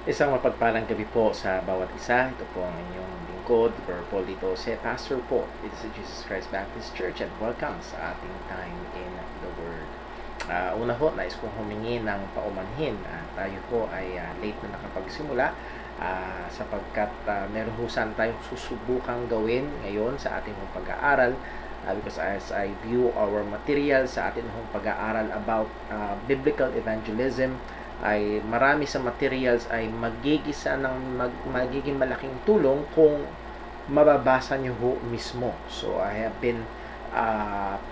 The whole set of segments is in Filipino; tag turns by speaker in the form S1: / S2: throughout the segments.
S1: Isang mapagpalang gabi po sa bawat isa. Ito po ang inyong lingkod, Brother Paul Ditose, Pastor po. Dito sa Jesus Christ Baptist Church at welcome sa ating time in the Word. Una ho, nais kong humingi ng paumanhin. Tayo po ay late na nakapagsimula sapagkat meron ho saan tayong susubukang gawin ngayon sa ating pag-aaral. Because as I view our material sa ating pag-aaral about biblical evangelism, ay marami sa materials ay magiging malaking tulong kung mababasa nyo ho mismo. So I have been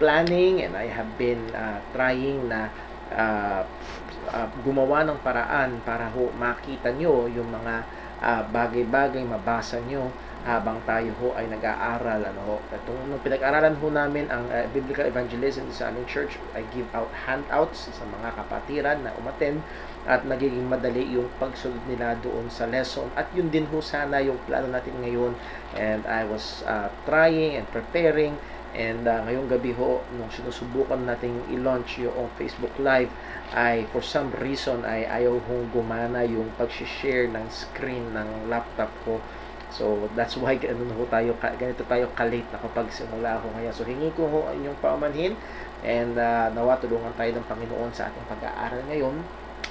S1: planning and I have been trying na gumawa ng paraan para ho makita nyo yung mga bagay-bagay mabasa nyo habang tayo ho ay nag-aaral. Nung pinag-aaralan ho namin ang biblical evangelism sa aming church, I give out handouts sa mga kapatiran na umattend at nagiging madali yung pagsunod nila doon sa lesson. At yun din ho sana yung plano natin ngayon. And I was trying and preparing. And ngayong gabi ho, nung sinusubukan nating i-launch yung Facebook Live, ay for some reason ay ayaw hong gumana yung pag-share ng screen ng laptop ko. So that's why ganito tayo ka-late nakapagsimula ako ngayon. So hingi ko ho inyong paumanhin and nawa tulungan tayo ng Panginoon sa ating pag-aaral ngayon.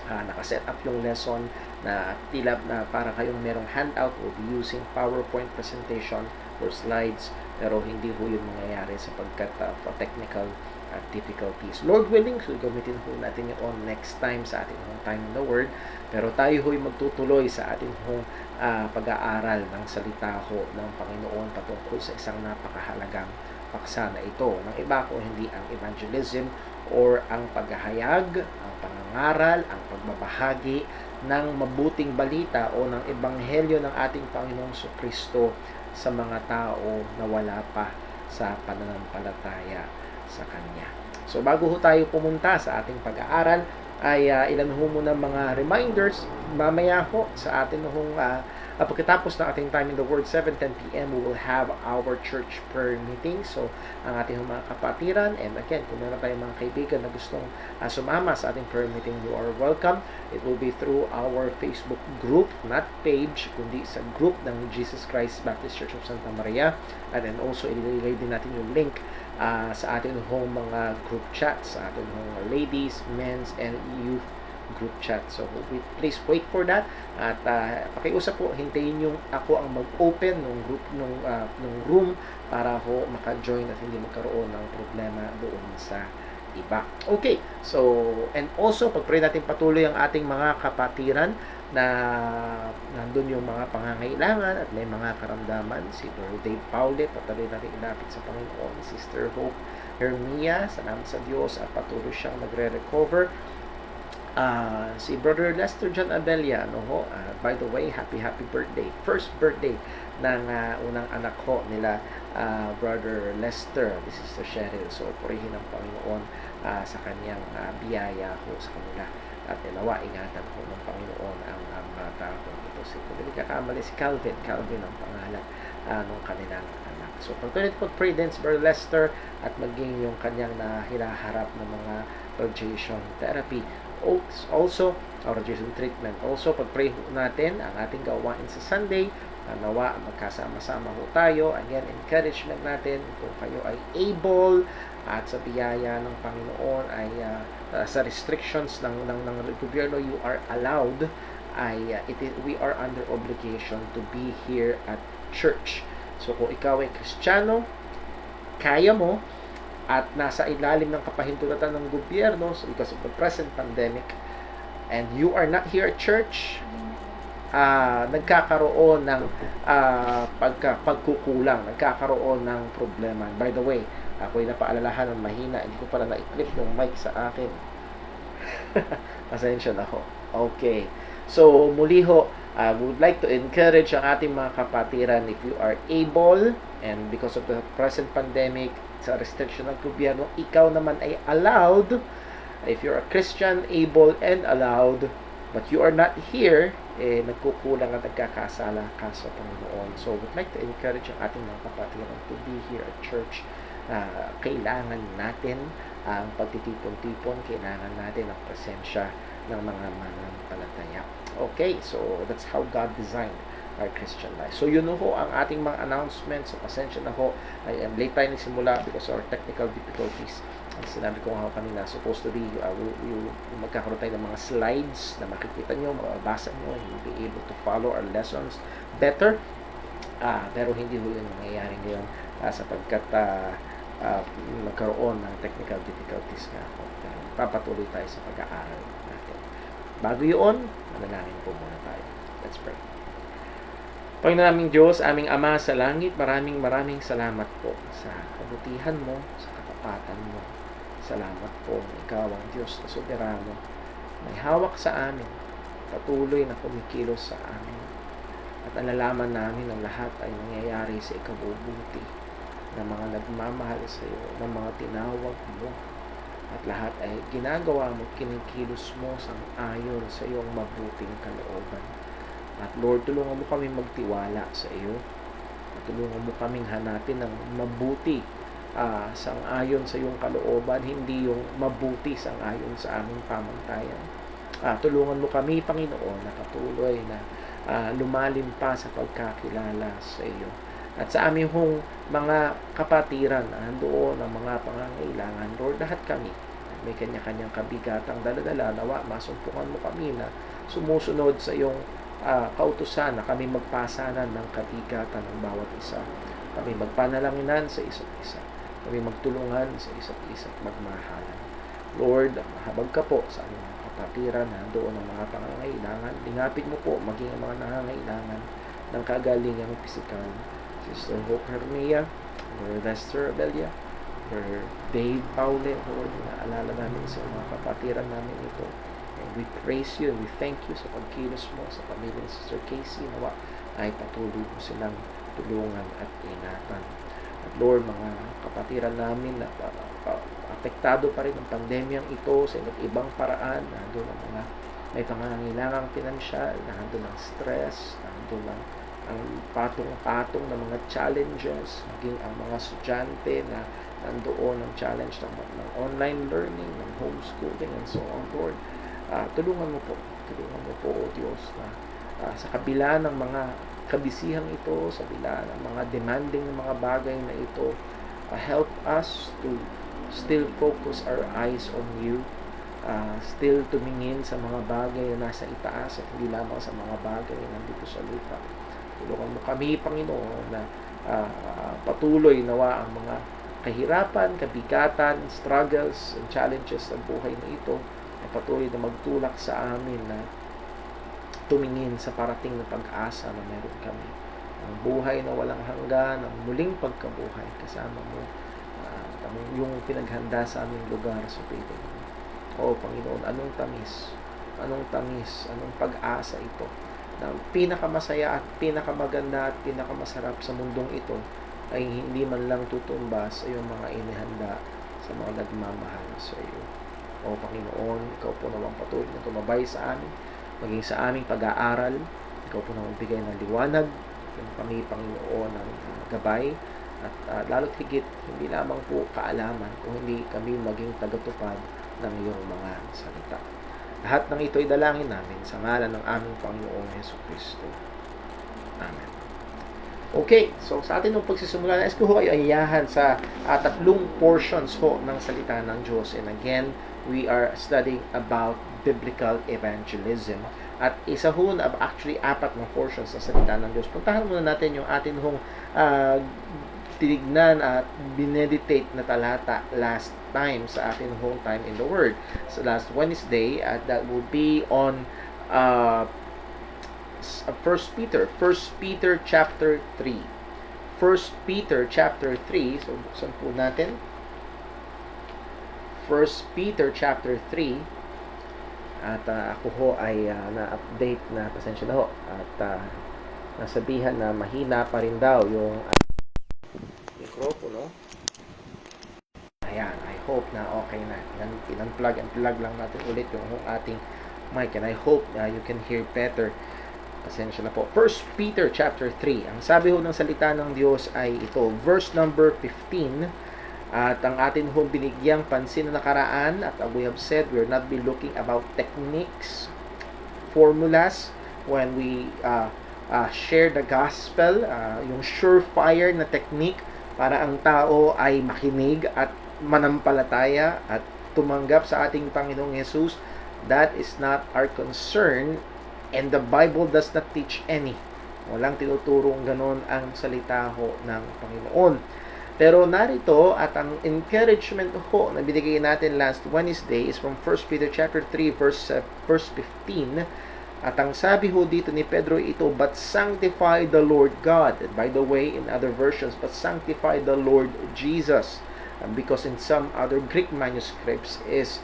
S1: Nakaset up yung lesson na tila na para kayong merong handout. We'll be using PowerPoint presentation or slides, pero hindi ho yun mangyayari sapagkat for technical difficulties. Lord willing, so gamitin ho natin yun next time sa ating time in the Word. Pero tayo ho'y magtutuloy sa ating pag-aaral ng salita ho ng Panginoon patungkol sa isang napakahalagang paksa na ito. Ng iba ko, hindi ang evangelism or ang paghahayag, ang pangangaral, ang pagbabahagi ng mabuting balita o ng ebanghelyo ng ating Panginoong Kristo sa mga tao na wala pa sa pananampalataya sa Kanya. So bago ho tayo pumunta sa ating pag-aaral, ay ilan ho muna mga reminders mamaya ho sa atin pagkatapos ng ating time in the Word, 7:10 p.m. we will have our church prayer meeting. So ang ating mga kapatiran, and again, kung meron tayong mga kaibigan na gustong sumama sa ating prayer meeting, you are welcome. It will be through our Facebook group, not page, kundi sa group ng Jesus Christ Baptist Church of Santa Maria. And then also ilagay din natin yung link sa ating mga group chats, sa ating ladies, men's, and youth group chat. So please wait for that at pakiusap po, hintayin yung ako ang mag-open ng group nung room para ho maka-join at hindi magkaroon ng problema doon sa iba. Okay, so and also pag-pray natin patuloy ang ating mga kapatiran na nandun yung mga pangangailangan at may mga karamdaman. Si Brother Dave Paulet, patuloy natin ilapit sa Panginoon. Sister Hope Hermia, salamat sa Diyos at patuloy siyang nagre-recover. Si Brother Lester John Abelia, by the way, happy birthday. First birthday ng unang anak ko nila, Brother Lester. This is the Cheryl. So, purihin ng Panginoon sa kanyang biyaya ho sa kanila. At nawa, ingatan ho ng Panginoon ang bata ko. Ito si Calvin ang pangalan ng kanilang anak. So, pagtuloy po pray din si Brother Lester at maging yung kanyang hinaharap ng mga radiation therapy. Also, radiation treatment. Also, pag-pray natin ang ating gawain sa Sunday. Nawa, magkasama-sama ho tayo. Again, encouragement natin kung kayo ay able at sa biyaya ng Panginoon ay sa restrictions ng gobyerno, you are allowed, we are under obligation to be here at church. So, kung ikaw ay Kristiyano, kaya mo, at nasa ilalim ng kapahintulatan ng gobyerno because of the present pandemic, and you are not here at church, nagkakaroon ng pagkukulang, nagkakaroon ng problema. By the way, ako'y napaalalahan ng mahina, hindi ko pala na-clip yung mic sa akin. Pasensya na ho. Okay. So, muli ho, I would like to encourage ang ating mga kapatiran, if you are able, and because of the present pandemic, sa restriction ng gobyerno, ikaw naman ay allowed, if you're a Christian, able and allowed, but you are not here, nagkukulang at nagkakasala ka sa Panginoon. So, would like to encourage ang ating mga kapatiran to be here at church. Kailangan natin ang pagtitipon-tipon, kailangan natin ang presensya ng mga mananampalataya. Okay, so that's how God designed our Christian life. So yun ho ang ating mga announcements. So pasensya na ho, ay late tayo nagsimula because of our technical difficulties. Ang sinabi ko nga kanina, supposed to be magkakaroon tayo ng mga slides na makikita nyo, mababasa nyo, and you'll be able to follow our lessons better. Pero hindi ho yun nangyayari ngayon sapagkat nagkaroon ng technical difficulties nga ho. Papatuloy tayo sa pag-aaral natin. Bago yun, manalangin po muna tayo. Let's pray. Panginoon naming Diyos, aming Ama sa langit, maraming salamat po sa kabutihan mo, sa katapatan mo. Salamat po, ikaw ang Diyos na soberano, may hawak sa amin, patuloy na kumikilos sa amin. At nalalaman namin ang lahat ay nangyayari sa ikabubuti ng mga nagmamahal sa iyo, ng mga tinawag mo. At lahat ay ginagawa mo, kinikilos mo sang ayon sa iyong mabuting kalooban. At Lord, tulungan mo kami magtiwala sa iyo. At tulungan mo kaming hanapin ng mabuti sang ayon sa iyong kalooban, hindi yung mabuti sang ayon sa aming pamantayan. Tulungan mo kami, Panginoon, na patuloy na lumalim pa sa pagkakilala sa iyo. At sa aming hong mga kapatiran, doon ang mga pangangailangan, Lord, lahat kami may kanya-kanyang kabigatang daladala, nawa masumpungan mo kami na sumusunod sa iyong kautusan na kami magpasanan ng kabigatan ng bawat isa. Kami magpanalanginan sa isa't isa. Kami magtulungan sa isa't isa at magmahalan. Lord, mahabag ka po sa aming mga kapatiran, doon ang mga pangangailangan. Lingapin mo po maging ang mga nangangailangan ng kagalingang pisikal. Sister Hope Hermia, Brother Lester Abelia, Brother Dave Paule, Lord, naalala namin sa mga kapatiran namin ito. And we praise you and we thank you sa pagkilos mo sa pamilya ni Sister Casey, nawa ay patuloy mo silang tulungan at ingatan. At Lord, mga kapatiran namin na apektado pa rin ng pandemyang ito sa iba't ibang paraan, nandun ang mga may pangangailangang pinansyal, nandun ang stress, nandun ang patong-patong na mga challenges, maging ang mga estudyante na nandoon ang challenge ng online learning, ng homeschooling, and so on, Lord. Tulungan mo po, O Diyos, na sa kabila ng mga kabisihang ito, sa kabila ng mga demanding ng mga bagay na ito, help us to still focus our eyes on you, still tumingin sa mga bagay na nasa itaas at hindi lamang sa mga bagay na nandito sa lupa. Tulungan mo kami, Panginoon, na patuloy nawa ang mga kahirapan, kabigatan, struggles, and challenges sa buhay na ito ay patuloy na magtulak sa amin na tumingin sa parating na pag-asa na meron kami. Ang buhay na walang hanggan, ang muling pagkabuhay kasama mo, yung pinaghanda sa aming lugar sa piling mo. O Panginoon, anong tamis, anong pag-asa ito na pinakamasaya at pinakamaganda at pinakamasarap sa mundong ito ay hindi man lang tutumba sa iyong mga inihanda sa mga nagmamahal sa iyo. O Panginoon, ikaw po nawang patuloy na tumabay sa amin, maging sa aming pag-aaral. Ikaw po nawang bigay ng liwanag, yung kami, Panginoon, ng gabay, at lalo't higit, hindi lamang po kaalaman, kung hindi kami maging tagatupad ng iyong mga salita. Lahat ng ito ay dalangin namin sa ngalan ng aming Panginoong Jesucristo. Amen. Okay, so sa atin ng pagsisimula, nais ko ho kayo ayahan sa tatlong portions ho ng salita ng Diyos. And again, we are studying about biblical evangelism. At isa ho na actually apat na portions sa salita ng Diyos. Puntahan muna natin yung atin hong tinignan at bineditate na talata last time sa atin home time in the Word. So last Wednesday, that will be on 1 Peter chapter 3. 1 Peter chapter 3, so buksan po natin. 1 Peter chapter 3. At ako ho ay na-update na, pasensya na ho. At nasabihan na mahina pa rin daw yung mikropono. Ayan, I hope na okay na. Unplug lang natin ulit yung ating mic, and I hope you can hear better. Pasensya na po. 1 Peter chapter 3. Ang sabi ho ng salita ng Diyos ay ito, verse number 15. At ang atin ho binigyang pansin na nakaraan, at we have said we're not be looking about techniques formulas, when we share the gospel, yung surefire na technique para ang tao ay makinig at manampalataya at tumanggap sa ating Panginoong Jesus. That is not our concern, and the Bible does not teach any. Walang tinuturong ganon ang salita ho ng Panginoon. Pero narito, at ang encouragement ho na binigay natin last Wednesday is from 1 Peter chapter 3 verse 15. At ang sabi ho dito ni Pedro ito, but sanctify the Lord God. And by the way, in other versions, but sanctify the Lord Jesus. Because in some other Greek manuscripts is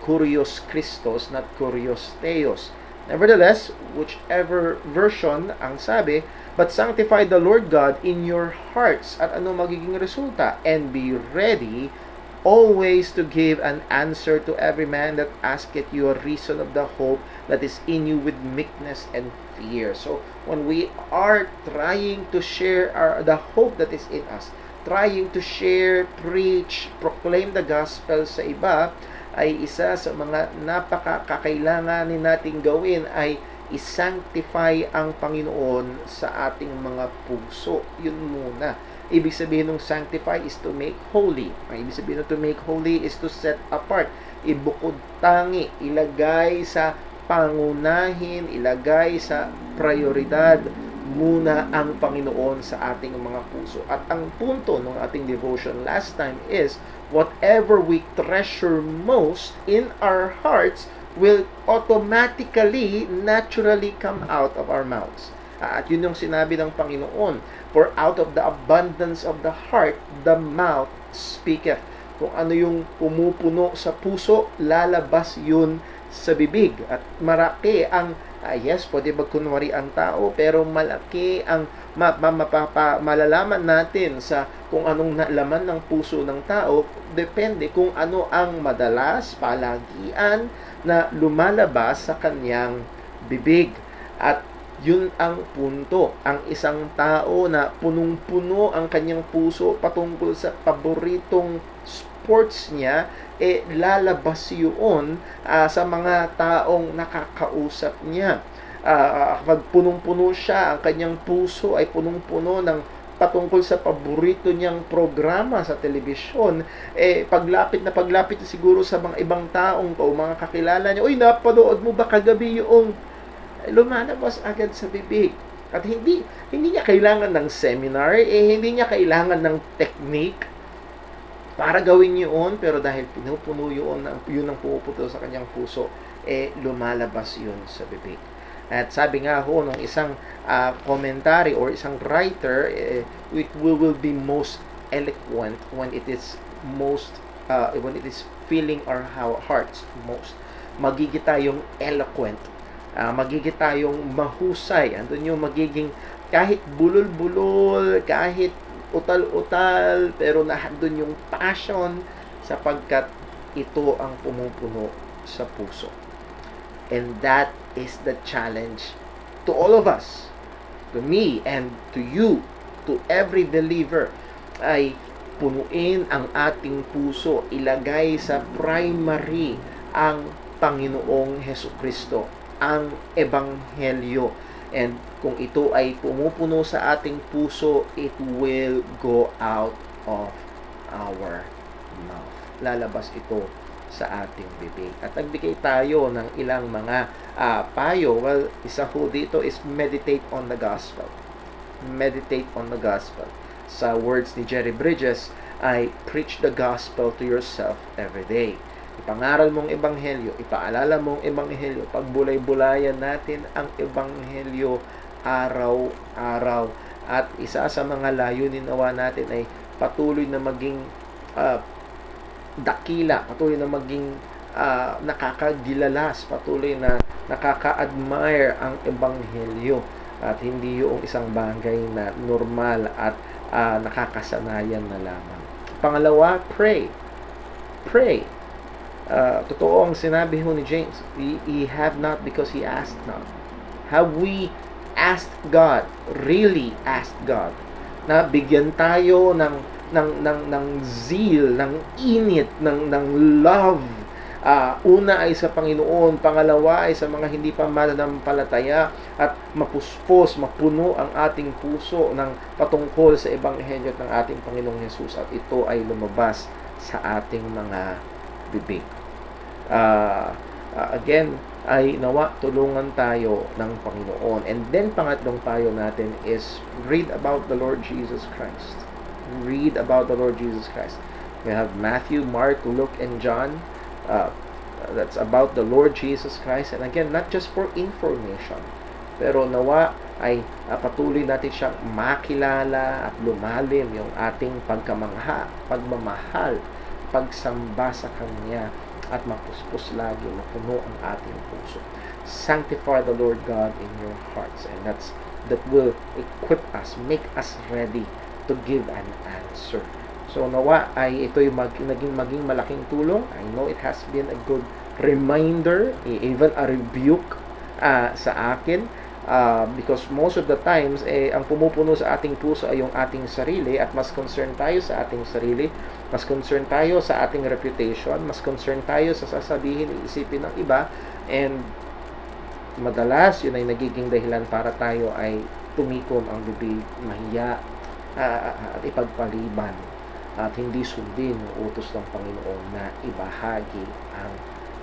S1: Kurios Christos, not Kurios Theos. Nevertheless, whichever version ang sabi, but sanctify the Lord God in your hearts. At ano magiging resulta? And be ready always to give an answer to every man that asketh you a reason of the hope that is in you with meekness and fear. So, when we are trying to share the hope that is in us, trying to share, preach, proclaim the gospel sa iba, ay isa sa mga napakakailanganin nating gawin ay i-sanctify ang Panginoon sa ating mga puso. Yun muna. Ibig sabihin ng sanctify is to make holy. Ang ibig sabihin ng to make holy is to set apart. Ibukod tangi, ilagay sa pangunahin, ilagay sa prioridad muna ang Panginoon sa ating mga puso. At ang punto ng ating devotion last time is, whatever we treasure most in our hearts will automatically, naturally come out of our mouths. At yun yung sinabi ng Panginoon, for out of the abundance of the heart, the mouth speaketh. Kung ano yung pumupuno sa puso, lalabas yun sa bibig. At maraki ang, yes, pwede magkunwari ang tao, pero malaki ang malalaman natin sa kung anong laman ng puso ng tao, depende kung ano ang madalas, palagian na lumalabas sa kanyang bibig. At yun ang punto. Ang isang tao na punong-puno ang kanyang puso patungkol sa paboritong sports niya, lalabas yun sa mga taong nakakausap niya. Pag punong-puno siya, ang kanyang puso ay punong-puno ng patungkol sa paborito niyang programa sa telebisyon, paglapit na siguro sa mga ibang taong o mga kakilala niya, uy, napanood mo ba kagabi yung lumalabas agad sa bibig. At hindi niya kailangan ng seminar, hindi niya kailangan ng technique para gawin yun, pero dahil pinupuno yun ang pumuputo sa kanyang puso, lumalabas yun sa bibig. At sabi nga ho ng isang commentary or isang writer, it will be most eloquent when it is filling our hearts most. Magiging tayong eloquent, magiging tayong mahusay. Andun yung magiging kahit bulol-bulol, kahit utal-utal, pero nandun yung passion sapagkat ito ang pumupuno sa puso. And that is the challenge to all of us, to me and to you, to every believer, ay punuin ang ating puso, ilagay sa primary ang Panginoong Hesukristo, ang Ebanghelyo. And kung ito ay pumupuno sa ating puso, it will go out of our mouth. Lalabas ito sa ating bibig. At nagbigay tayo ng ilang mga payo. Well, isa ho dito is meditate on the gospel. Meditate on the gospel. Sa words ni Jerry Bridges, ay preach the gospel to yourself every day. Ipangaral mong ebanghelyo, ipaalala mong ebanghelyo, pagbulay-bulayan natin ang ebanghelyo araw-araw. At isa sa mga layunin nawa natin ay patuloy na maging dakila, patuloy na maging nakakagilalas, patuloy na nakaka-admire ang ebanghelyo at hindi yung isang bagay na normal at nakakasanayan na lamang. Pangalawa, pray. Totoo ang sinabi ho ni James, he have not because he asked not. Have we asked God, really asked God, na bigyan tayo ng zeal, ng init, ng love Una ay sa Panginoon, pangalawa ay sa mga hindi pa mananampalataya, at mapuspos, mapuno ang ating puso ng patungkol sa ebanghelyo ng ating Panginoong Hesus, at ito ay lumabas sa ating mga bibig. Again, ay nawa tulungan tayo ng Panginoon. And then pangatlong payo natin is read about the Lord Jesus Christ. Read about the Lord Jesus Christ. We have Matthew, Mark, Luke, and John. That's about the Lord Jesus Christ. And again, not just for information, pero nawa ay patuloy natin siyang makilala at lumalim yung ating pagmamahal, pagsamba sa Kanya, at mapuspos lagi, mapuno ang ating puso. Sanctify the Lord God in your hearts, and that will equip us, make us ready to give an answer. So nawa ay ito'y maging malaking tulong. I know it has been a good reminder, even a rebuke sa akin, because most of the times ang pumupuno sa ating puso ay yung ating sarili, at mas concerned tayo sa ating sarili, mas concerned tayo sa ating reputation, mas concerned tayo sa sasabihin, iisipin ng iba, and madalas yun ay nagiging dahilan para tayo ay tumikom ang bibig, mahiya, at ipagpaliban, at hindi sundin yung utos ng Panginoon na ibahagi ang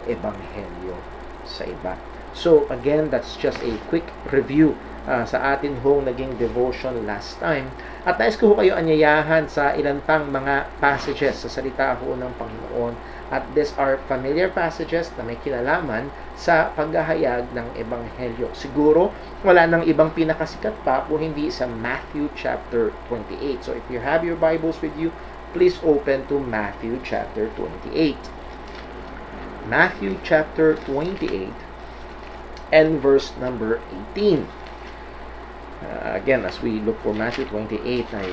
S1: ebanghelyo sa iba. So again, that's just a quick review sa atin hong naging devotion last time. At nais ko kayo anyayahan sa ilang pang mga passages sa salita ho ng Panginoon. At these are familiar passages na may kinalaman sa paghahayag ng ebanghelyo. Siguro wala nang ibang pinakasikat pa kung hindi sa Matthew chapter 28. So if you have your Bibles with you, please open to Matthew chapter 28. Matthew chapter 28 and verse number 18. Again, as we look for Matthew 28, ay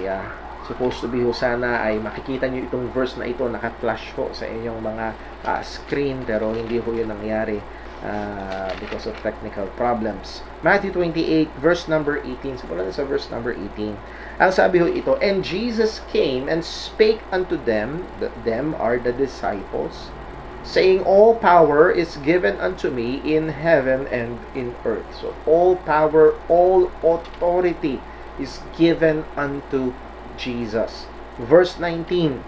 S1: supposed to be ho sana ay makikita nyo itong verse na ito, naka-flash ho sa inyong mga screen, pero hindi ho yun nangyari because of technical problems. Matthew 28, verse number 18. So, wala na sa verse number 18. Ang sabi ho ito, and Jesus came and spake unto them, them are the disciples, saying, all power is given unto me in heaven and in earth. So, all power, all authority is given unto Jesus. Verse 19,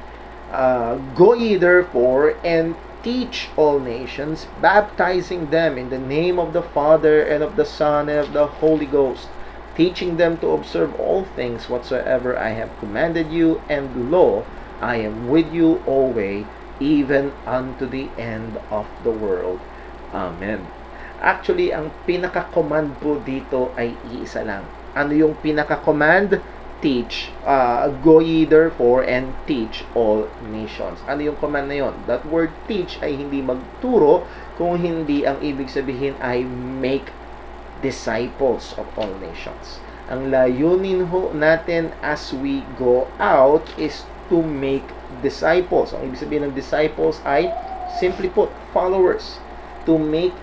S1: go ye therefore and teach all nations, baptizing them in the name of the Father and of the Son and of the Holy Ghost, teaching them to observe all things whatsoever I have commanded you, and lo, I am with you always, even unto the end of the world. Amen. Actually, ang pinaka-command po dito ay iisa lang. Ano yung pinaka-command? Teach. Go ye therefore and teach all nations. Ano yung command na yon? That word teach ay hindi magturo, kung hindi ang ibig sabihin ay make disciples of all nations. Ang layunin ho natin as we go out is to make disciples. Ang ibig sabihin ng disciples ay, simply put, followers. To make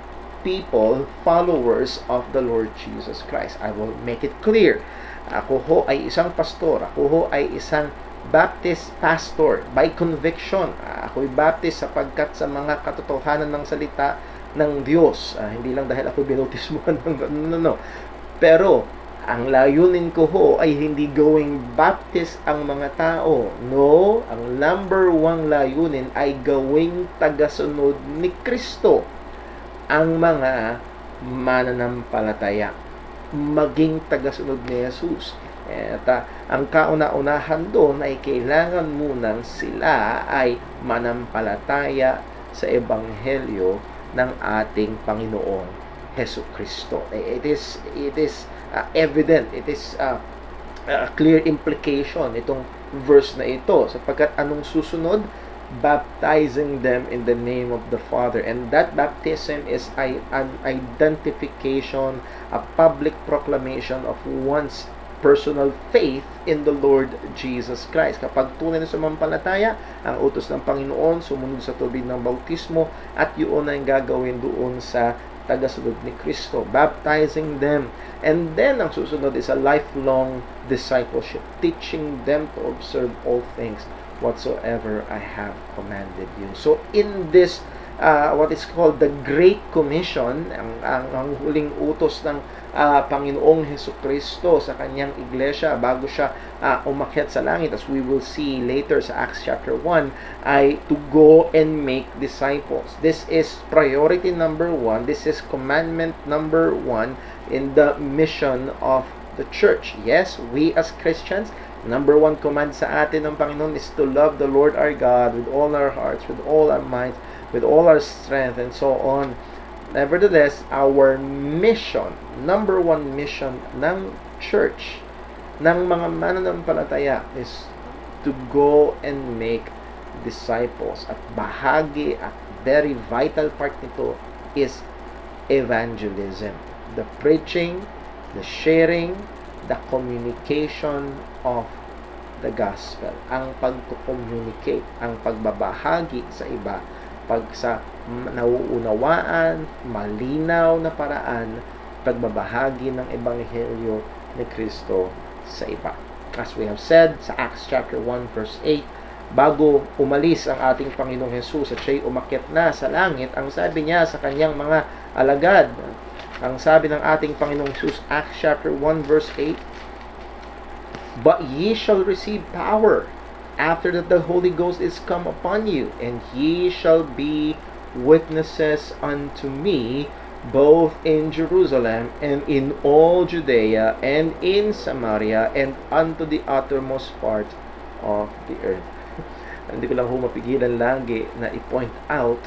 S1: people followers of the Lord Jesus Christ. I will make it clear. Ako ho ay isang pastor. Ako ho ay isang Baptist pastor by conviction. Ako'y Baptist sapagkat sa mga katotohanan ng salita ng Diyos. Hindi lang dahil ako binautismuhan ng no. Pero ang layunin ko ho ay hindi gawing Baptist ang mga tao. No, ang number one layunin ay gawing tagasunod ni Kristo ang mga mananampalataya. Maging tagasunod ni Jesus. At ang kauna-unahan doon ay kailangan munang sila ay manampalataya sa ebanghelyo ng ating Panginoong Hesukristo. It is evident, it is a clear implication itong verse na ito, sapagkat anong susunod? Baptizing them in the name of the Father. And that baptism is an identification, a public proclamation of one's personal faith in the Lord Jesus Christ. Kapag tunay na sumampalataya, ang utos ng Panginoon, sumunod sa tubig ng bautismo, at yun ang gagawin doon sa tagasunod ni Kristo, baptizing them. And then ang susunod is a lifelong discipleship, teaching them to observe all things whatsoever I have commanded you. So in this what is called the Great Commission, ang huling utos ng Panginoong Hesukristo sa kanyang iglesia bago siya umakyat sa langit, as we will see later sa Acts chapter 1, ay to go and make disciples. This is priority number 1. This is commandment number 1 in the mission of the church. Yes, we as Christians, number 1 command sa atin ng Panginoon is to love the Lord our God with all our hearts, with all our minds, with all our strength, and so on. Nevertheless, our mission, number 1 mission ng church, ng mga mananampalataya, is to go and make disciples. At bahagi at very vital part nito is evangelism. The preaching, the sharing, the communication of the gospel. Ang pag-communicate, ang pagbabahagi sa iba, pag sa nauunawaan, malinaw na paraan, pagbabahagi ng ebanghelyo ni Kristo sa iba. As we have said sa Acts chapter 1 verse 8, bago umalis ang ating Panginoong Hesus at siya'y umakyat na sa langit, ang sabi niya sa kanyang mga alagad, ang sabi ng ating Panginoong Hesus, Acts chapter 1 verse 8, "But ye shall receive power after that the Holy Ghost is come upon you, and ye shall be witnesses unto me, both in Jerusalem, and in all Judea, and in Samaria, and unto the uttermost part of the earth." Hindi ko lang mapigilan lagi na i-point out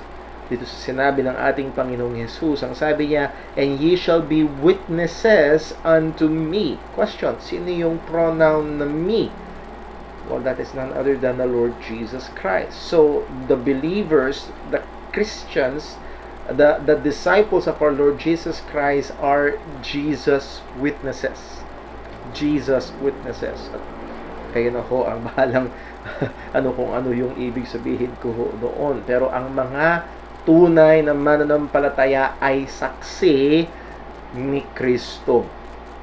S1: dito sa sinabi ng ating Panginoong Hesus. Ang sabi niya, "And ye shall be witnesses unto me." Question, sino yung pronoun na me? Well, that is none other than the Lord Jesus Christ. So, the believers, the Christians, the disciples of our Lord Jesus Christ are Jesus witnesses. Jesus witnesses. At kayo na ho ang bahalang kung ano yung ibig sabihin ko doon. Pero ang mga tunay na mananampalataya ay saksi ni Kristo.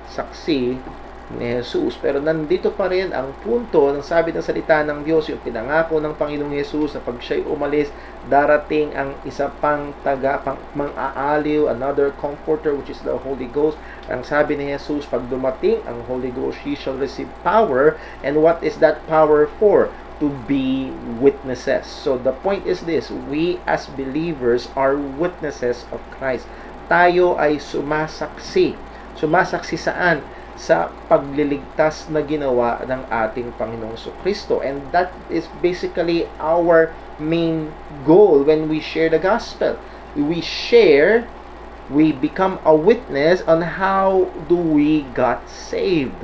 S1: Saksi ni Jesus. Pero nandito pa rin ang punto ng sabi ng salita ng Diyos, yung pinangako ng Panginoong Jesus na pag siya'y umalis, darating ang isa pang mang-aaliw, another comforter, which is the Holy Ghost. Ang sabi ni Jesus, pag dumating ang Holy Ghost, ye shall receive power. And what is that power for? To be witnesses. So the point is this, we as believers are witnesses of Christ. Tayo ay sumasaksi. Sumasaksi saan? Sa pagliligtas na ginawa ng ating Panginoong Kristo. And that is basically our main goal when we share the gospel. We share, we become a witness on how do we got saved.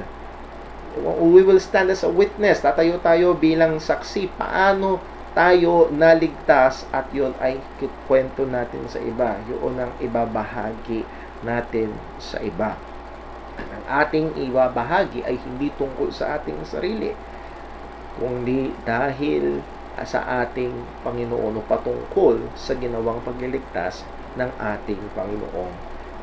S1: We will stand as a witness. Tatayo tayo bilang saksi. Paano tayo naligtas, at yun ay kikwento natin sa iba. Yun ang ibabahagi natin sa iba. Ang ating ibabahagi ay hindi tungkol sa ating sarili, kundi dahil sa ating Panginoon o patungkol sa ginawang pagliligtas ng ating Panginoong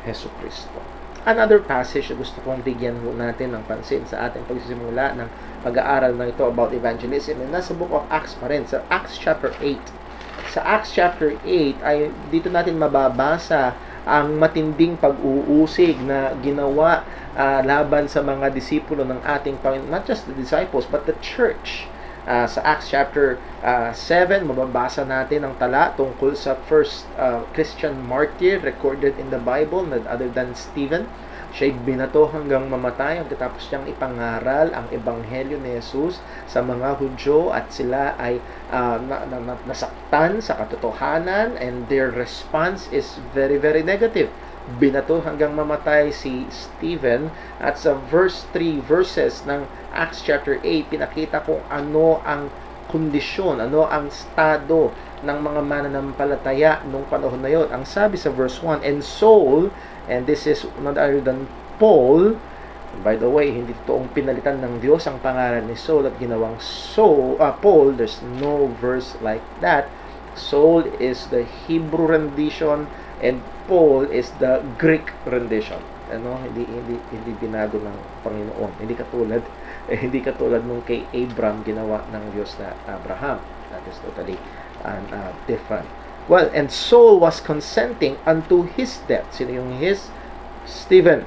S1: Hesukristo. Another passage na gusto kong bigyan natin ng pansin sa ating pagsisimula ng pag-aaral na ito about evangelism, and nasa book of Acts pa rin, sa Acts chapter 8. Sa Acts chapter 8 ay dito natin mababasa ang matinding pag-uusig na ginawa laban sa mga disipulo ng ating Panginoon, not just the disciples but the church. Sa Acts chapter 7, mababasa natin ang tala tungkol sa first Christian martyr recorded in the Bible, none other than Stephen. Siya'y binato hanggang mamatay pagkatapos niyang ipangaral ang ebanghelyo ni Jesus sa mga Hudyo, at sila ay nasaktan sa katotohanan, and their response is very, very negative. Binato hanggang mamatay si Stephen, at sa verse 3 verses ng Acts chapter 8, pinakita kung ano ang kondisyon, ano ang estado ng mga mananampalataya nung panahon na yon. Ang sabi sa verse 1, "And Saul," and this is none other than Paul. By the way, hindi toong pinalitan ng Diyos ang pangalan ni Saul at ginawang Paul. There's no verse like that. Saul is the Hebrew rendition and Paul is the Greek rendition. Hindi binago ng Panginoon. Hindi katulad nung kay Abraham ginawa ng Diyos na Abraham. That is totally different. Well, and Saul was consenting unto his death. Sino yung his? Stephen.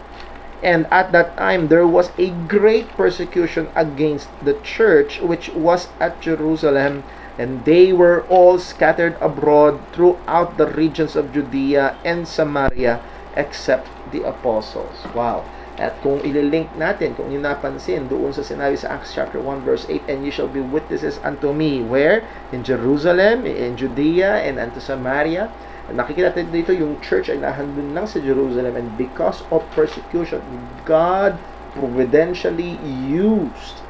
S1: And at that time, there was a great persecution against the church which was at Jerusalem, and they were all scattered abroad throughout the regions of Judea and Samaria, except the apostles. Wow. At kung ililink natin, kung napansin doon sa sinabi sa Acts chapter 1 verse 8, and you shall be witnesses unto me. Where? In Jerusalem, in Judea, and unto Samaria. Nakikita natin dito yung church ay nahandun lang sa Jerusalem, and because of persecution, God providentially used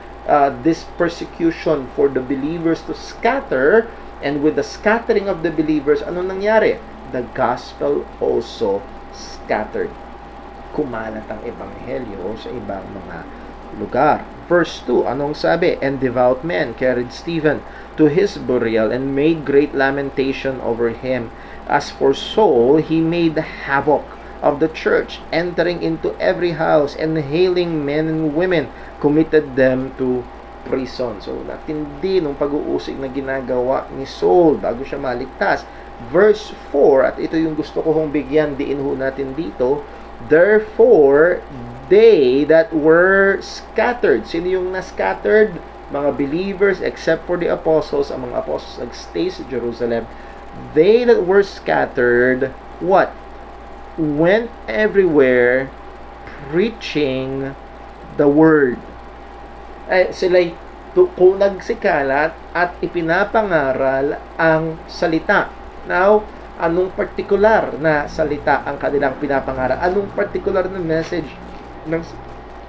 S1: this persecution for the believers to scatter, and with the scattering of the believers, ano nangyari? The gospel also scattered. Kumalat ang ebanghelyo sa ibang mga lugar. Verse 2, anong sabi? And devout men carried Stephen to his burial and made great lamentation over him. As for Saul, he made havoc of the church, entering into every house and hailing men and women, committed them to prison. So, natindi nung pag-uusig na ginagawa ni Saul bago siya maligtas. Verse 4, at ito yung gusto ko hong bigyan diin ho natin dito. Therefore, they that were scattered. Sino yung na-scattered? Mga believers, except for the apostles. Ang mga apostles nagstay sa Jerusalem. They that were scattered, what? Went everywhere preaching the word. Sila'y kung nagsikalat at ipinapangaral ang salita. Now, anong particular na salita ang kanilang pinapangaral? Anong particular na message ng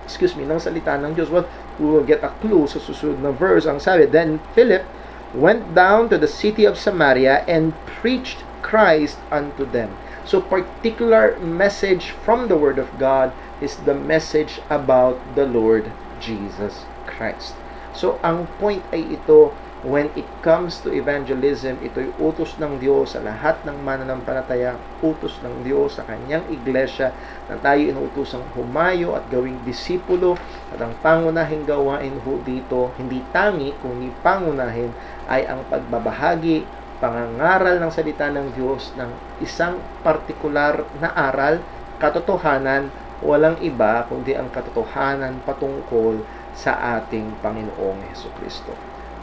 S1: salita ng Diyos? Well, we will get a clue sa susunod na verse. Ang sabi, then Philip went down to the city of Samaria and preached Christ unto them. So, particular message from the Word of God is the message about the Lord Jesus Christ. So, ang point ay ito, when it comes to evangelism, ito'y utos ng Diyos sa lahat ng mananampalataya, utos ng Diyos sa kanyang iglesia, na tayo inuutosang humayo at gawing disipulo, at ang pangunahing gawain ho dito, hindi tangi, kundi pangunahin, ay ang pagbabahagi, pangangaral ng salita ng Diyos ng isang partikular na aral, katotohanan, walang iba kundi ang katotohanan patungkol sa ating Panginoong Hesukristo.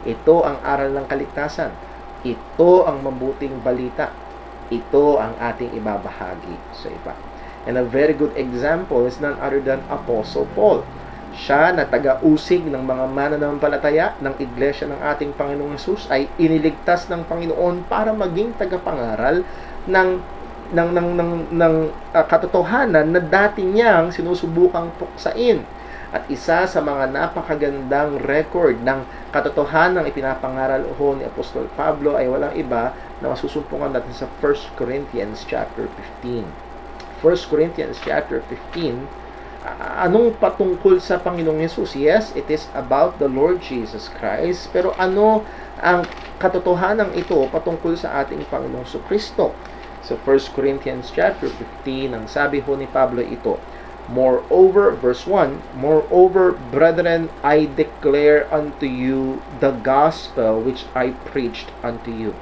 S1: Ito ang aral ng kaligtasan. Ito ang mabuting balita. Ito ang ating ibabahagi sa iba. And a very good example is none other than Apostle Paul. Siya na taga-usig ng mga mananampalataya ng iglesia ng ating Panginoong Hesus ay iniligtas ng Panginoon para maging tagapangaral ng katotohanan na dati niyang sinusubukang puksain. At isa sa mga napakagandang record ng katotohanan ng ipinapangaral ho ni Apostol Pablo ay walang iba na masusumpungan natin sa 1 Corinthians chapter 15. 1 Corinthians chapter 15, anong patungkol sa Panginoong Hesus? Yes, it is about the Lord Jesus Christ. Pero ano ang katotohanan ito patungkol sa ating Panginoong Kristo? So 1 Corinthians chapter 15, ang sabi ho ni Pablo ito, moreover, verse 1, moreover, brethren, I declare unto you the gospel which I preached unto you.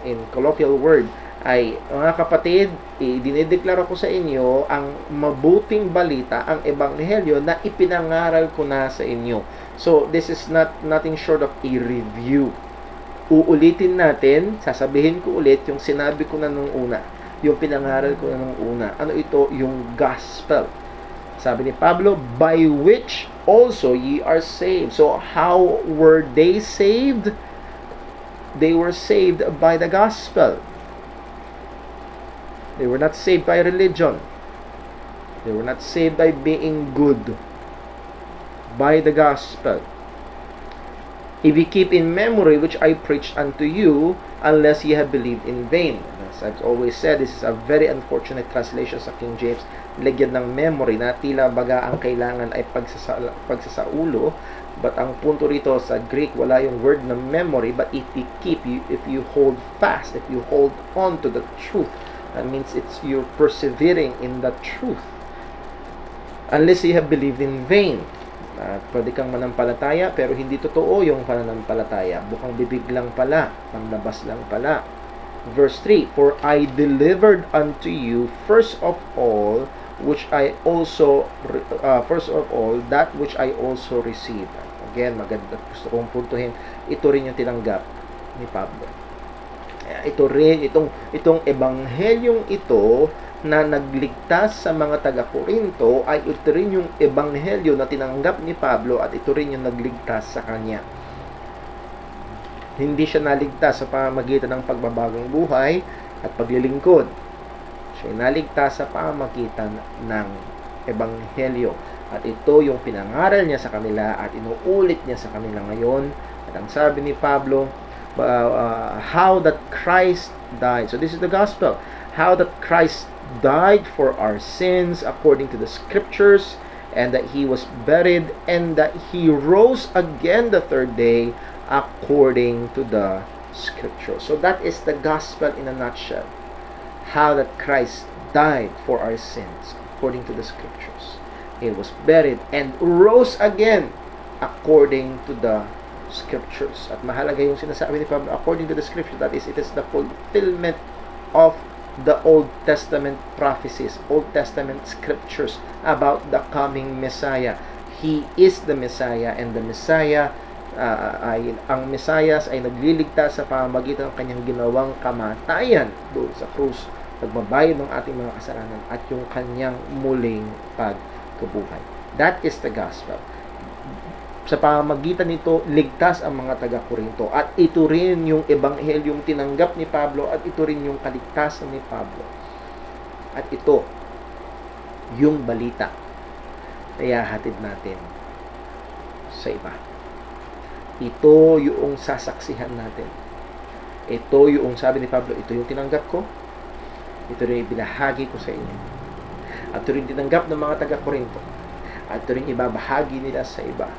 S1: In colloquial word, ay, mga kapatid, dinideklara ko sa inyo ang mabuting balita, ang ebanghelyo na ipinangaral ko na sa inyo. So, this is nothing short of a review. Uulitin natin, sasabihin ko ulit yung sinabi ko na nung una, yung pinangaral ko na nung una. Ano ito? Yung gospel. Sabi ni Pablo, by which also ye are saved. So, how were they saved? They were saved by the gospel. They were not saved by religion. They were not saved by being good. By the gospel. If ye keep in memory which I preached unto you, unless ye have believed in vain. As I've always said, this is a very unfortunate translation sa King James. Lagyan ng memory na tila baga ang kailangan ay pagsasaulo. But ang punto rito sa Greek, wala yung word na memory, but if you hold fast, if you hold on to the truth, that means it's you're persevering in the truth. Unless you have believed in vain. Pwede kang manampalataya, pero hindi totoo yung pananampalataya. Bukang bibig lang pala, panlabas lang pala. Verse 3, For I delivered unto you first of all that which I also received. Again, maganda, gusto kong puntuhin, ito rin yung tinanggap ni Pablo. Ito rin, itong ebanghelyong ito na nagligtas sa mga taga-Korinto ay ito rin yung ebanghelyo na tinanggap ni Pablo at ito rin yung nagligtas sa kanya. Hindi siya naligtas sa pamamagitan ng pagbabagong buhay at paglilingkod. Siya naligtas sa pamamagitan ng ebanghelyo. At ito yung pinangaral niya sa kanila at inuulit niya sa kanila ngayon. At ang sabi ni Pablo, how that Christ died. So this is the gospel. How that Christ died for our sins according to the scriptures, and that he was buried, and that he rose again the third day according to the scriptures. So that is the gospel in a nutshell. How that Christ died for our sins according to the scriptures. He was buried and rose again according to the scriptures. At mahalaga yung sinasabi ni Pablo, according to the scripture, that is, it is the fulfillment of the Old Testament prophecies, Old Testament scriptures about the coming Messiah. He is the Messiah, and the Messiah ang Mesiyas ay nagliligtas sa pamamagitan ng kanyang ginawang kamatayan doon sa krus, nagbabayad ng ating mga kasalanan at yung kanyang muling pagkabuhay. That is the gospel. Sa pamamagitan nito, ligtas ang mga taga-Korinto. At ito rin yung ebanghelyong tinanggap ni Pablo at ito rin yung kaligtasan ni Pablo. At ito, yung balita na ihahatid natin sa iba. Ito yung sasaksihan natin. Ito yung, sabi ni Pablo, ito yung tinanggap ko. Ito rin yung binahagi ko sa inyo. At ito rin tinanggap ng mga taga-Korinto. At ito rin ibabahagi nila sa iba.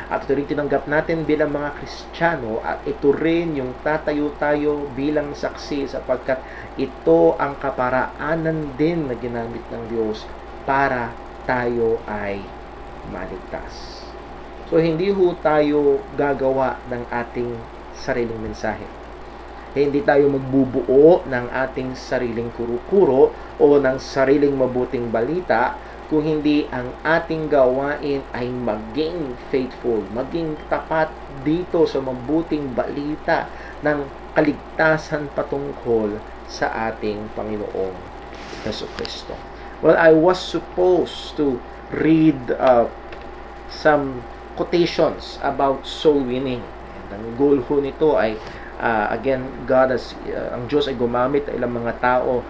S1: At ito rin tinanggap natin bilang mga Kristiyano, at ito rin yung tatayo tayo bilang saksi sapagkat ito ang kaparaanan din na ginamit ng Diyos para tayo ay maligtas. So, hindi ho tayo gagawa ng ating sariling mensahe. Hindi tayo magbubuo ng ating sariling kuro-kuro o ng sariling mabuting balita, kung hindi ang ating gawain ay maging faithful, maging tapat dito sa mabuting balita ng kaligtasan patungkol sa ating Panginoong Jesucristo. Well, I was supposed to read some quotations about soul winning. And ang goal ho nito ay again, ang Diyos ay gumamit ng ilang mga tao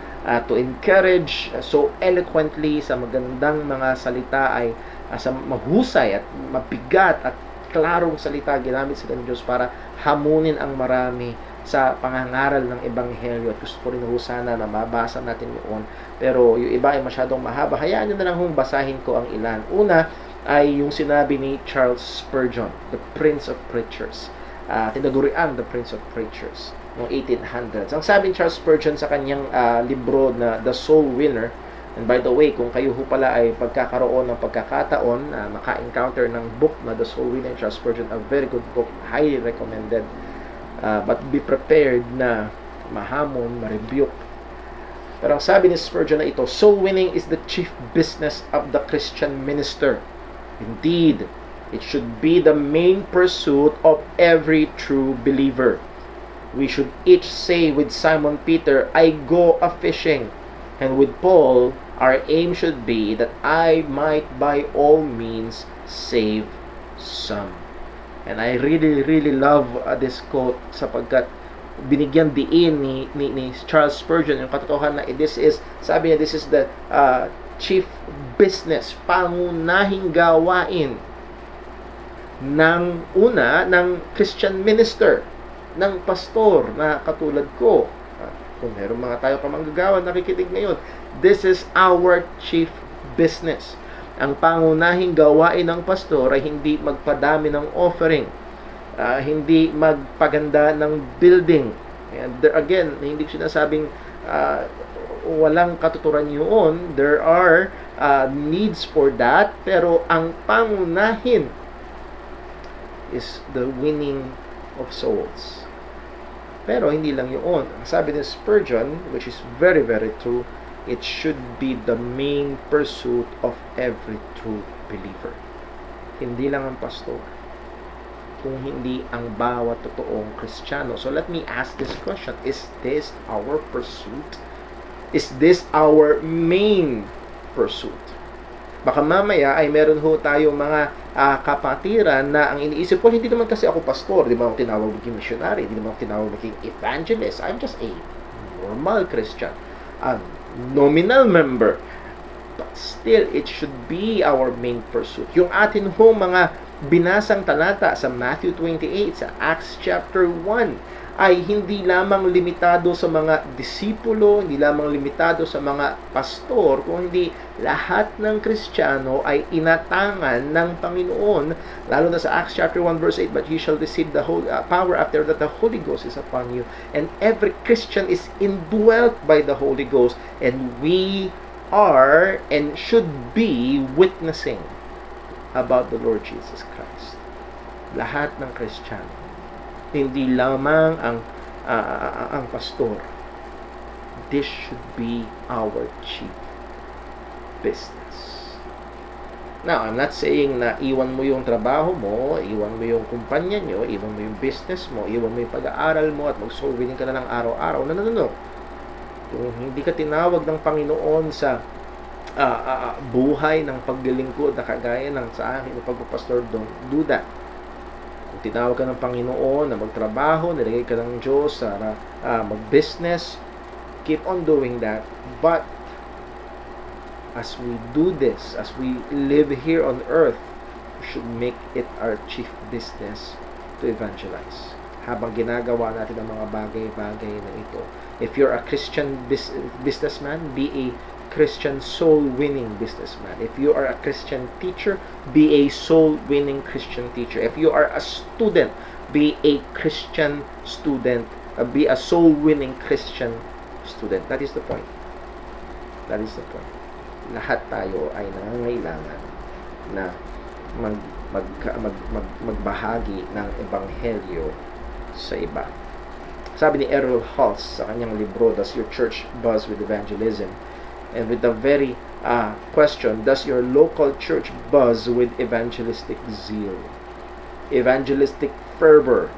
S1: to encourage so eloquently sa magandang mga salita ay sa mahusay at mabigat at klarong salita ginamit sila ng Diyos para hamunin ang marami sa pangangaral ng Ebanghelyo. At gusto ko rin ho sana na mabasa natin yun. Pero yung iba ay masyadong mahaba. Hayaan nyo na lang hong basahin ko ang ilan. Una ay yung sinabi ni Charles Spurgeon, the Prince of Preachers. Tinagurian the Prince of Preachers noong 1800s. Ang sabi ni Charles Spurgeon sa kanyang libro na The Soul Winner, and by the way, kung kayo ho pala ay pagkakaroon ng pagkakataon maka-encounter ng book na The Soul Winner, Charles Spurgeon, a very good book, highly recommended. But be prepared na mahamon, ma-rebuke. Pero ang sabi ni Spurgeon na ito, soul winning is the chief business of the Christian minister. Indeed, it should be the main pursuit of every true believer. We should each say with Simon Peter, I go a-fishing. And with Paul, our aim should be that I might by all means save some. And I really, really love this quote sapagkat binigyan diin ni Charles Spurgeon yung katotohanan na sabi niya, this is the chief business, pangunahing gawain ng Christian minister, ng pastor na katulad ko. Kung meron mga tayo pa manggagawa nakikinig ngayon, this is our chief business. Ang pangunahing gawain ng pastor ay hindi magpadami ng offering, hindi magpaganda ng building. And there, again, hindi ko sinasabing walang katuturan yun. There are needs for that, pero ang pangunahin is the winning of souls. Pero hindi lang yun. Ang sabi ni Spurgeon, which is very, very true, it should be the main pursuit of every true believer. Hindi lang ang pastor, kung hindi ang bawat totoong Kristiyano. So let me ask this question. Is this our pursuit? Is this our main pursuit? Baka mamaya ay meron ho tayong mga kapatiran na ang iniisip ko, hindi naman kasi ako pastor, di ba ako tinawag maging missionary, hindi naman ako tinawag maging evangelist. I'm just a normal Christian, a nominal member. But still, it should be our main pursuit. Yung atin ho mga binasang talata sa Matthew 28, sa Acts chapter 1, ay hindi lamang limitado sa mga disipulo, hindi lamang limitado sa mga pastor, kundi lahat ng Kristiyano ay inatangan ng Panginoon, lalo na sa Acts chapter 1 verse 8, but ye shall receive the power after that the Holy Ghost is upon you. And every Christian is indwelt by the Holy Ghost, and we are and should be witnessing about the Lord Jesus Christ. Lahat ng Kristiyano, hindi lamang ang pastor. This should be our chief business. Now, I'm not saying na iwan mo yung trabaho mo, iwan mo yung kumpanya nyo, iwan mo yung business mo, iwan mo yung pag-aaral mo at mag-soul winning ka na ng araw-araw. No. Kung hindi ka tinawag ng Panginoon sa buhay ng paglilingkod na kagaya ng sa akin ng pagpapastor, don't do that. Kung tinawag ka ng Panginoon na magtrabaho, nilagay ka ng Diyos sa mag-business, keep on doing that. But as we do this, as we live here on earth, we should make it our chief business to evangelize. Habang ginagawa natin ang mga bagay-bagay na ito. If you're a Christian businessman, be a Christian soul-winning businessman. If you are a Christian teacher, be a soul-winning Christian teacher. If you are a student, be a Christian student. Be a soul-winning Christian student. That is the point. That is the point. Lahat tayo ay nangangailangan na magbahagi ng ebanghelyo sa iba. Sabi ni Errol Hulse sa kanyang libro, Does Your Church Buzz with Evangelism? And with the very question, does your local church buzz with evangelistic zeal? Evangelistic fervor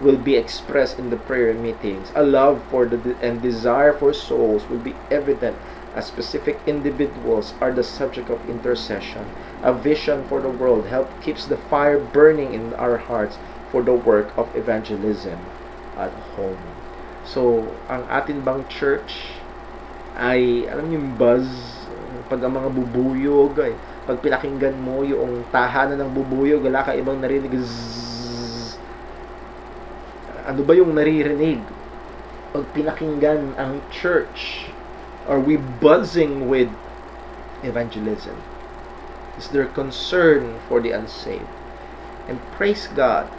S1: will be expressed in the prayer meetings. A love for and desire for souls will be evident as specific individuals are the subject of intercession. A vision for the world keeps the fire burning in our hearts for the work of evangelism at home. So, ang atin bang church ay, alam niyo yung buzz, pag ang mga bubuyog, ay, pag pinakinggan mo yung tahanan ng bubuyog, wala ka ibang narinig, zzz. Ano ba yung naririnig? Pag pinakinggan ang church, are we buzzing with evangelism? Is there concern for the unsaved? And praise God,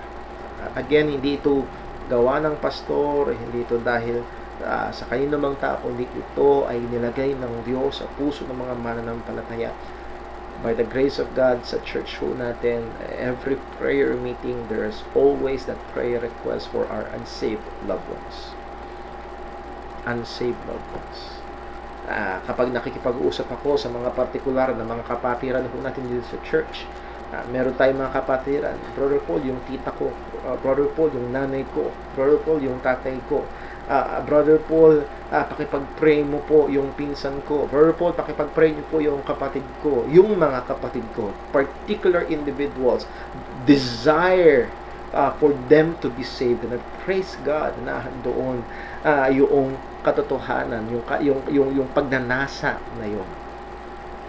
S1: again, hindi ito gawa ng pastor, hindi ito dahil sa kanino mang tao, kundi ito ay nilagay ng Diyos sa puso ng mga mananampalataya. By the grace of God, sa church ho natin, every prayer meeting, there is always that prayer request for our unsaved loved ones. Unsaved loved ones. Kapag nakikipag-uusap ako sa mga partikular na mga kapatiran ho natin dito sa church, meron tayong mga kapatiran. Brother Paul, yung tita ko. Brother Paul, yung nanay ko. Brother Paul, yung tatay ko. Brother Paul, pakipag-pray mo po yung pinsan ko. Brother Paul, pakipag-pray niyo po yung kapatid ko. Yung mga kapatid ko, particular individuals, desire for them to be saved. And I praise God na doon yung katotohanan, yung pagnanasa na yun.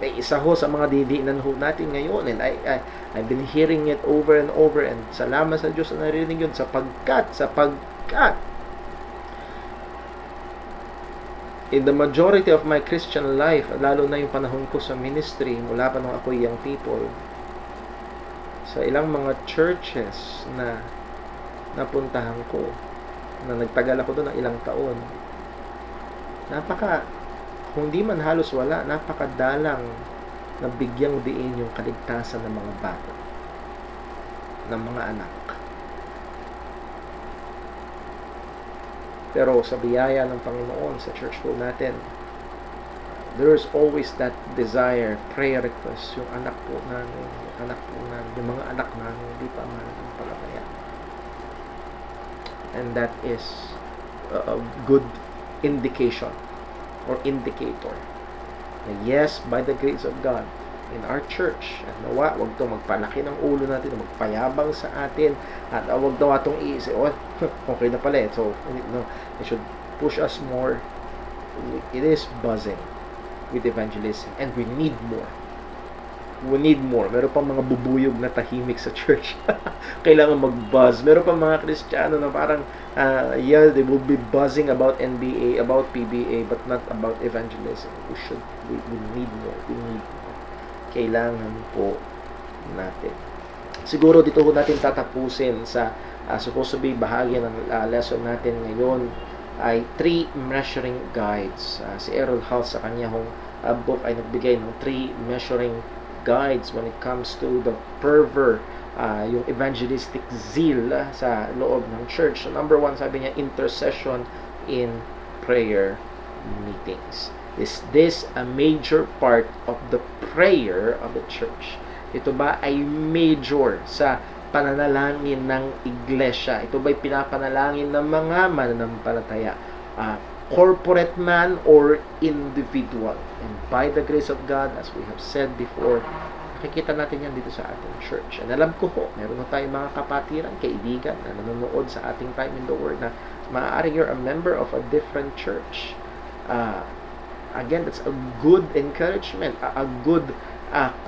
S1: Isa ho sa mga didiinan ho natin ngayon, and I've been hearing it over and over, and salamat sa Diyos na narinig yun, sapagkat in the majority of my Christian life, lalo na yung panahon ko sa ministry, mula pa nung ako young people, sa ilang mga churches na napuntahan ko, na nagtagal ako doon ng ilang taon, kung di man halos wala, napakadalang na bigyang diin yung kaligtasan ng mga bata, ng mga anak. Pero sa biyaya ng Panginoon, sa church po natin, there's always that desire, prayer request, yung anak po namin, yung mga anak namin, hindi pa mananampalataya. And that is a good indication or indicator na yes, by the grace of God, in our church, at nawa, wag itong magpalaki ng ulo natin, magpayabang sa atin, at wag daw itong iisip, okay na pala so, no, it should push us more. It is buzzing with evangelism, and we need more. Meron pang mga bubuyog na tahimik sa church. Kailangan mag-buzz. Meron pang mga Kristiyano na parang they will be buzzing about NBA, about PBA, but not about evangelism. We need more. Kailangan po natin. Siguro dito po natin tatapusin sa supposed to be bahagi ng lesson natin ngayon ay 3 measuring guides. Si Errol House sa kanyang book ay nagbigay ng 3 measuring guides when it comes to the fervor, yung evangelistic zeal sa loob ng church. So number 1, sabi niya, intercession in prayer meetings. Is this a major part of the prayer of the church? Ito ba ay major sa pananalangin ng iglesia? Ito ba'y pinapanalangin ng mga mananampalataya? Corporate man or individual? And by the grace of God, as we have said before, nakikita natin yan dito sa ating church. And alam ko po, meron na tayong mga kapatiran, kaibigan na nanonood sa ating Time in the Word na maaaring you're a member of a different church. Again, that's a good encouragement, a good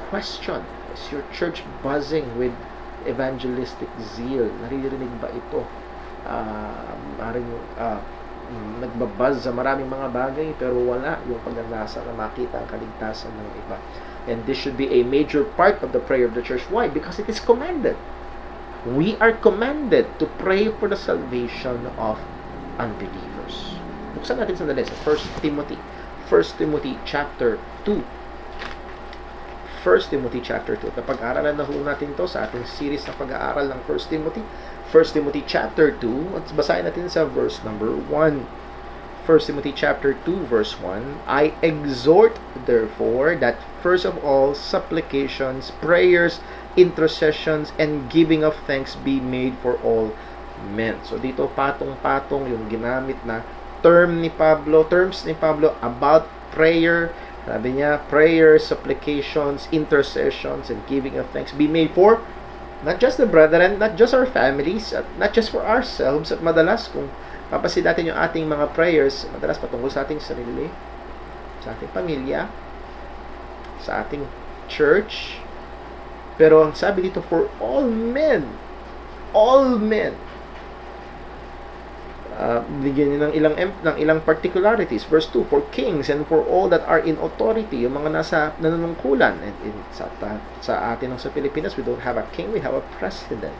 S1: question. Is your church buzzing with evangelistic zeal? Naririnig ba ito? Nagbabuzz sa maraming mga bagay pero wala yung pagnanasa na makita ang kaligtasan ng iba. And this should be a major part of the prayer of the church. Why? Because it is commanded. We are commanded to pray for the salvation of unbelievers. Buksan natin sandali sa 1 Timothy chapter 2. 1 Timothy chapter 2. Napag-aaralan na ho natin to sa ating series na pag-aaral ng 1 Timothy. 1 Timothy chapter 2. At basahin natin sa verse number 1. 1 Timothy chapter 2 verse 1. I exhort therefore that first of all supplications, prayers, intercessions, and giving of thanks be made for all men. So dito patong-patong yung ginamit na terms ni Pablo about prayer. Sabi niya, prayers, supplications, intercessions, and giving of thanks be made for not just the brethren, not just our families, at not just for ourselves. At madalas, kung papasin natin yung ating mga prayers, madalas patungkol sa ating sarili, sa ating pamilya, sa ating church. Pero ang sabi dito, for all men. Bigyan niyo ng ilang particularities. Verse 2, for kings and for all that are in authority, yung mga nasa nanunungkulan. And sa atin sa Pilipinas, we don't have a king, we have a president.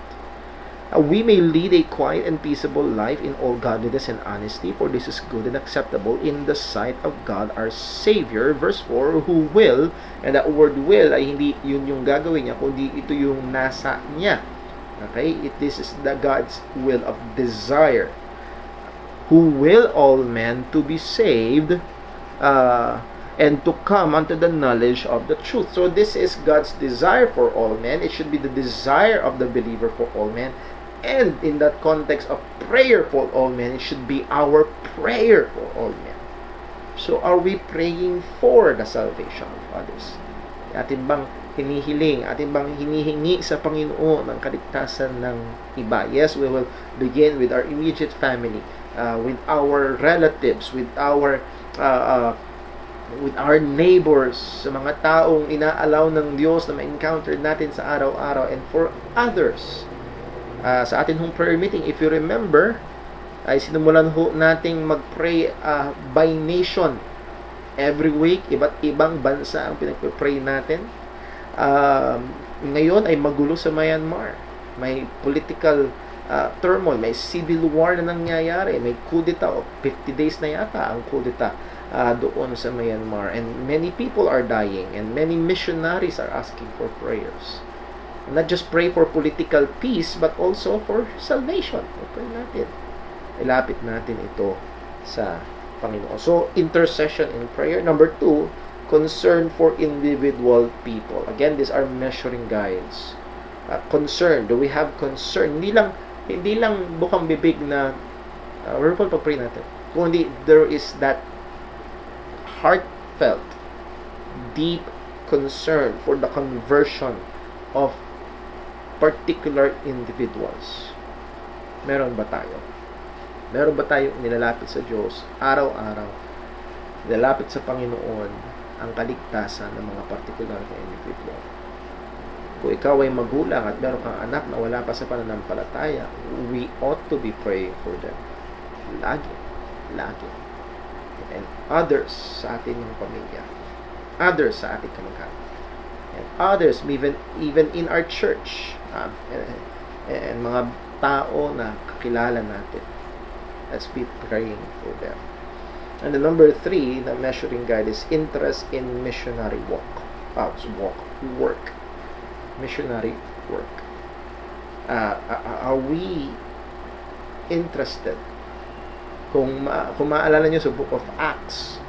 S1: We may lead a quiet and peaceable life in all godliness and honesty, for this is good and acceptable in the sight of God our Savior. Verse 4, who will, and that word will ay hindi yun yung gagawin niya, kundi ito yung nasa niya. Okay? This is the God's will of desire. Who will all men to be saved and to come unto the knowledge of the truth. So this is God's desire for all men. It should be the desire of the believer for all men. And in that context of prayer for all men, it should be our prayer for all men. So are we praying for the salvation of others? Atin bang hinihiling, atin bang hinihingi sa Panginoon ang kaligtasan ng iba? Yes, we will begin with our immediate family, with our relatives, with our neighbors, sa mga taong inaalaw ng Diyos na ma-encounter natin sa araw-araw, and for others. Sa atin hong prayer meeting, if you remember, ay sinimulan ho nating mag-pray by nation. Every week, iba't ibang bansa ang pinag-pray natin. Ngayon ay magulo sa Myanmar. May political turmoil, may civil war na nangyayari, may kudeta, 50 days na yata ang kudeta doon sa Myanmar, and many people are dying, and many missionaries are asking for prayers. Not just pray for political peace, but also for salvation. Pray natin ilapit natin ito sa Panginoon. So, intercession and prayer. Number 2, concern for individual people. Again, these are measuring guides. Concern. Do we have concern? Hindi lang bukang bibig na verbal pag-pray natin. Kundi there is that heartfelt, deep concern for the conversion of particular individuals. Meron ba tayo? Meron ba tayong nilalapit sa Diyos araw-araw? Nilalapit sa Panginoon ang kaligtasan ng mga particular na individual. Kung ikaw ay magulang at meron kang anak na wala pa sa pananampalataya, we ought to be praying for them. Lagi. And others sa ating mga pamilya. Others sa ating kamag-anak. And others, even in our church. And mga tao na kakilala natin. Let's be praying for them. And the number 3, the measuring guide is interest in missionary work. Missionary work. Are we interested? Kung maalala nyo sa Book of Acts,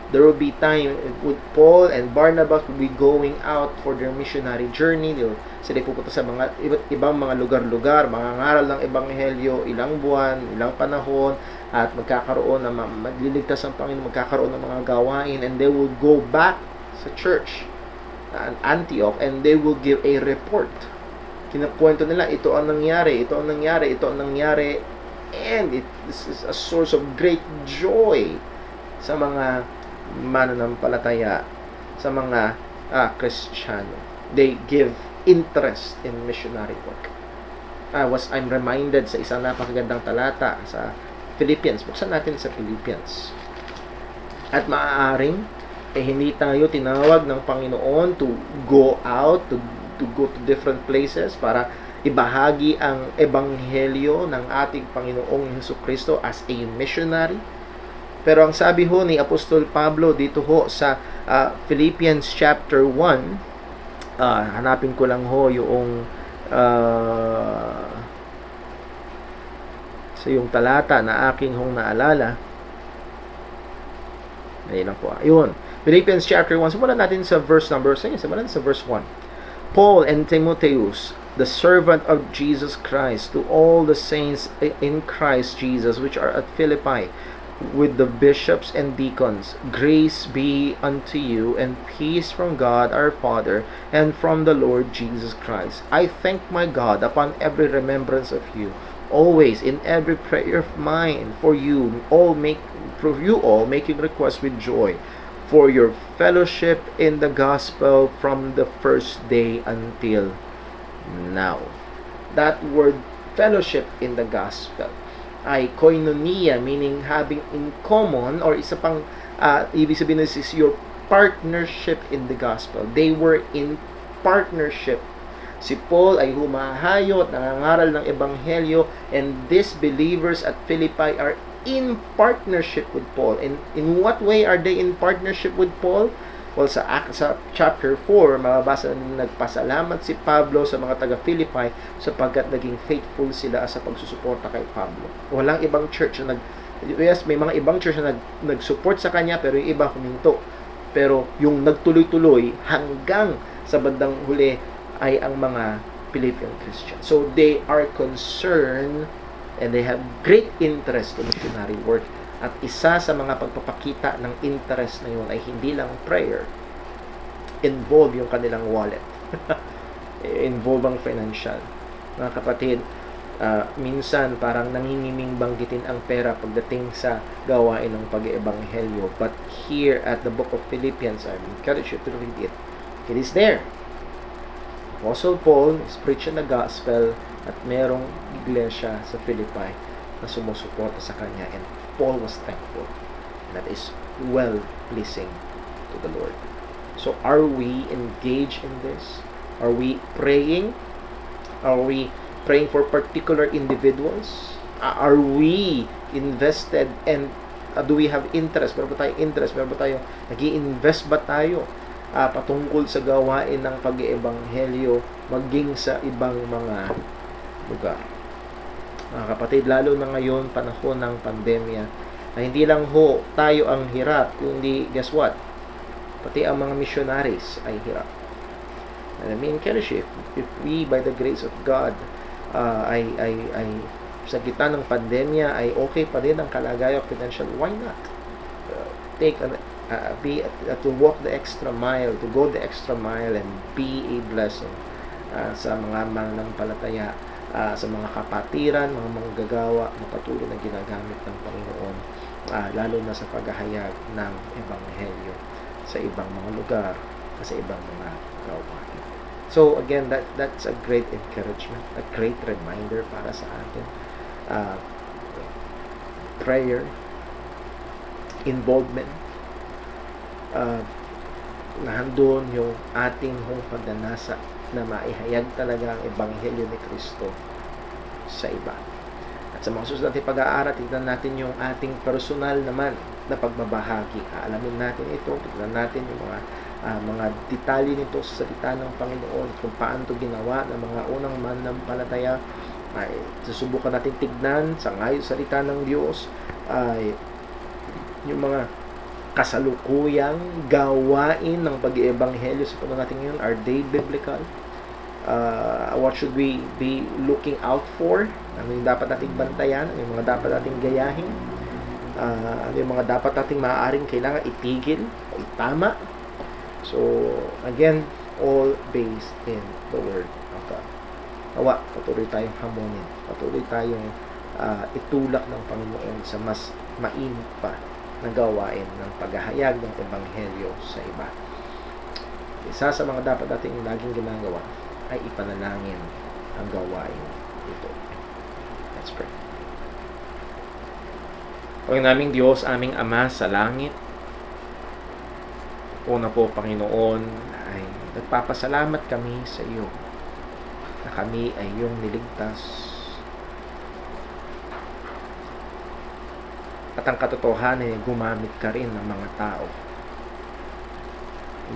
S1: there will be time with Paul and Barnabas will be going out for their missionary journey. Sila pupunta sa mga ibang mga lugar-lugar, mangangaral ng ebanghelyo, ilang buwan, ilang panahon, at magkakaroon ng magliligtas ang Panginoon, magkakaroon ng mga gawain, and they will go back sa church Antioch, and they will give a report. Kinakwento nila, ito ang nangyari, and it is a source of great joy sa mga mananampalataya, sa mga Kristiyano. They give interest in missionary work. I'm reminded sa isang napakagandang talata sa Philippians. Buksan natin sa Philippians. At maaaring hindi tayo tinawag ng Panginoon to go out, to go to different places para ibahagi ang ebanghelyo ng ating Panginoong Hesukristo as a missionary. Pero ang sabi ho ni Apostol Pablo dito ho sa Philippians chapter 1, hanapin ko lang ho yung yung talata na aking hong naalala. Ayun lang po. Ayun. Philippians chapter 1. Simulan natin sa verse number 6. Simulan sa verse 1. Paul and Timotheus, the servant of Jesus Christ, to all the saints in Christ Jesus which are at Philippi, with the bishops and deacons, grace be unto you, and peace from God our Father, and from the Lord Jesus Christ. I thank my God upon every remembrance of you, always in every prayer of mine, for you all making request with joy, for your fellowship in the gospel from the first day until now. That word fellowship in the gospel ay koinonia, meaning having in common, or isa pang ibig sabihin is your partnership in the gospel. They were in partnership. Si Paul ay humahayot, nangangaral ng ebanghelyo, and these believers at Philippi are in partnership with Paul. And in what way are they in partnership with Paul? Well, sa chapter 4, mababasa na nagpasalamat si Pablo sa mga taga-Philippi sapagkat naging faithful sila sa pagsusuporta kay Pablo. Walang ibang church na yes, may mga ibang church na nag-support sa kanya, pero yung iba huminto. Pero yung nagtuloy-tuloy hanggang sa bandang huli ay ang mga Philippian Christians. So they are concerned and they have great interest in missionary work. At isa sa mga pagpapakita ng interest na yun ay hindi lang prayer. Involve yung kanilang wallet. Involve ang financial. Mga kapatid, minsan parang nangingiming banggitin ang pera pagdating sa gawain ng pag-eebanghelyo. But here at the book of Philippians, I encourage you to read it. It is there. Apostle Paul is preaching the gospel at merong iglesia sa Philippi na sumusuporta sa kanya, and Paul was thankful. That is well-pleasing to the Lord. So are we engaged in this? Are we praying? Are we praying for particular individuals? Are we invested, and do we have interest? Meron ba tayong interest? Meron ba tayo, nag-i-invest ba tayo patungkol sa gawain ng pag-iebanghelyo maging sa ibang mga lugar? Mga kapatid, lalo na ngayon, panahon ng pandemya, na hindi lang ho tayo ang hirap, kundi guess what? Pati ang mga missionaries ay hirap. And I mean, if we, by the grace of God, ay sa gitna ng pandemya ay okay pa rin ang kalagayan financial, why not? Take an to walk the extra mile, to go the extra mile and be a blessing sa mga mananampalataya, sa mga kapatiran, mga manggagawa na patuloy na ginagamit ng Panginoon, lalo na sa paghahayag ng Ebanghelyo sa ibang mga lugar, sa ibang mga gawain. So again, that's a great encouragement, a great reminder para sa atin. Prayer, involvement, nahandun yung ating pagdanasa na maihayag talaga ang Ebanghelyo ni Kristo sa iba. At sa mga susunod natin pag-aaral, tignan natin yung ating personal naman na pagbabahagi. Alamin natin ito, tignan natin yung mga detalye nito sa salita ng Panginoon, kung paano ito ginawa ng mga unang mananampalataya. Ay susubukan natin tignan sa ngayon salita ng Diyos ay yung mga kasalukuyang gawain ng pag-iebanghelyo sa panahon natin ngayon. Are they biblical? What should we be looking out for? Ano yung dapat nating bantayan? Ano yung mga dapat nating gayahin? Ano yung mga dapat nating maaaring kailangan itigil o itama? So, again, all based in the Word of God. Nawa, patuloy tayong hamunin. Patuloy tayong itulak ng Panginoon sa mas mainit pa na gawain ng paghahayag ng Ebanghelyo sa iba. Isa sa mga dapat nating laging ginagawa ay ipanalangin ang gawain ito. Let's pray. Panginoon naming Diyos, aming Ama sa langit, una po, Panginoon, ay nagpapasalamat kami sa iyo na kami ay iyong niligtas. At ang katotohanan ay gumamit ka rin ng mga tao,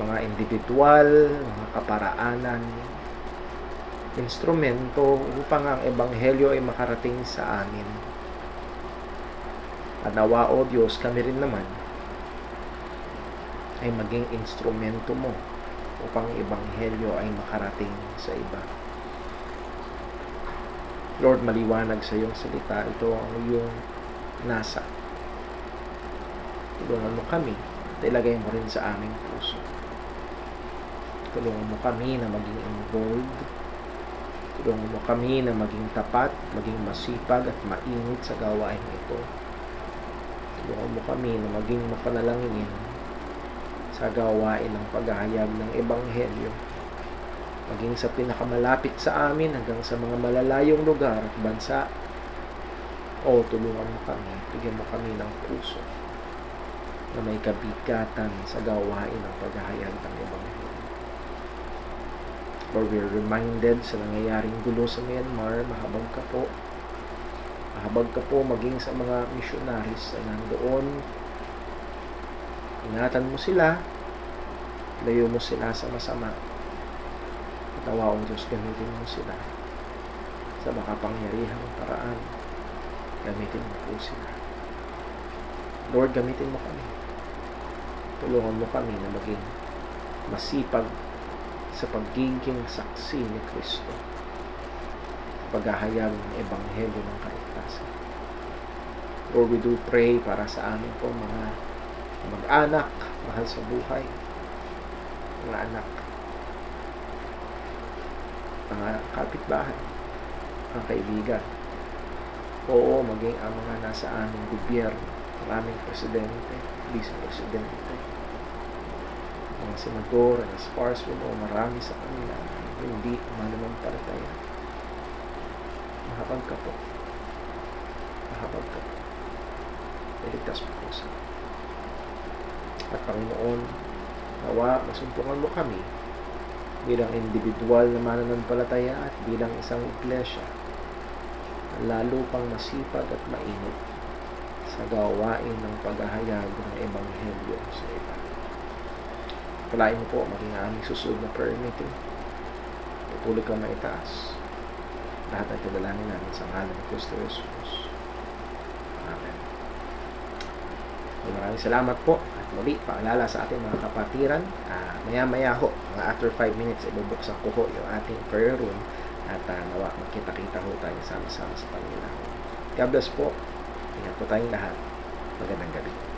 S1: mga individual, mga kaparaanan, instrumento upang ang Ebanghelyo ay makarating sa amin. At nawa, O Diyos, kami rin naman ay maging instrumento mo upang Ebanghelyo ay makarating sa iba. Lord, maliwanag sa iyong salita, ito ang iyong nasa. Tulungan mo kami at ilagay mo rin sa aming puso. Tulungan mo kami na maging involved. Tulungan mo kami na maging tapat, maging masipag at mainit sa gawain ito. Tulungan mo kami na maging mapanalangin sa gawain ng paghahayag ng Ebanghelyo, maging sa pinakamalapit sa amin hanggang sa mga malalayong lugar at bansa. O tulungan mo kami, bigyan mo kami ng puso na may kabigatan sa gawain ng paghahayag ng Ebanghelyo. Lord, we're reminded sa nangyayaring gulo sa Myanmar, mahabag ka po. Mahabag ka po maging sa mga missionaries na nandoon. Ingatan mo sila, layo mo sila sa masama. At nawa, O Diyos, gamitin mo sila sa makapangyarihang paraan. Gamitin mo po sila. Lord, gamitin mo kami. Tulungan mo kami na maging masipag sa pagiging saksi ni Kristo, paghahayag ng Ebanghelyo ng kaligtasan. Lord, we do pray para sa amin po mga mag-anak, mahal sa buhay, mga anak, mga kapitbahay, mga kaibigan. Oo, maging ang mga nasa aming gobyerno, ang aming presidente, vice-presidente, mga senador, and as far as we know, marami sa kanila hindi mananampalataya. Mahabag ka po. Mahabag ka po. Iligtas mo po sa at Panginoon, nawa, masumpungan mo kami bilang individual na mananampalataya at bilang isang iglesia lalo pang masipag at mainit sa gawain ng paghahayag ng Ebanghelyo sa iba. Palain mo po maging aming susunod na prayer meeting. Patuloy ka maitaas. Lahat ay tudalangin namin sa ngalan ni Kristo Jesus. Amen. So, maraming salamat po. At muli, paalala sa ating mga kapatiran, maya-maya ho, mga after 5 minutes, ibubuksan ko ho yung ating prayer room at nawa, magkita-kita ho tayo sama-sama sa Panginoon. God bless po. Ingat po tayong lahat. Magandang gabi.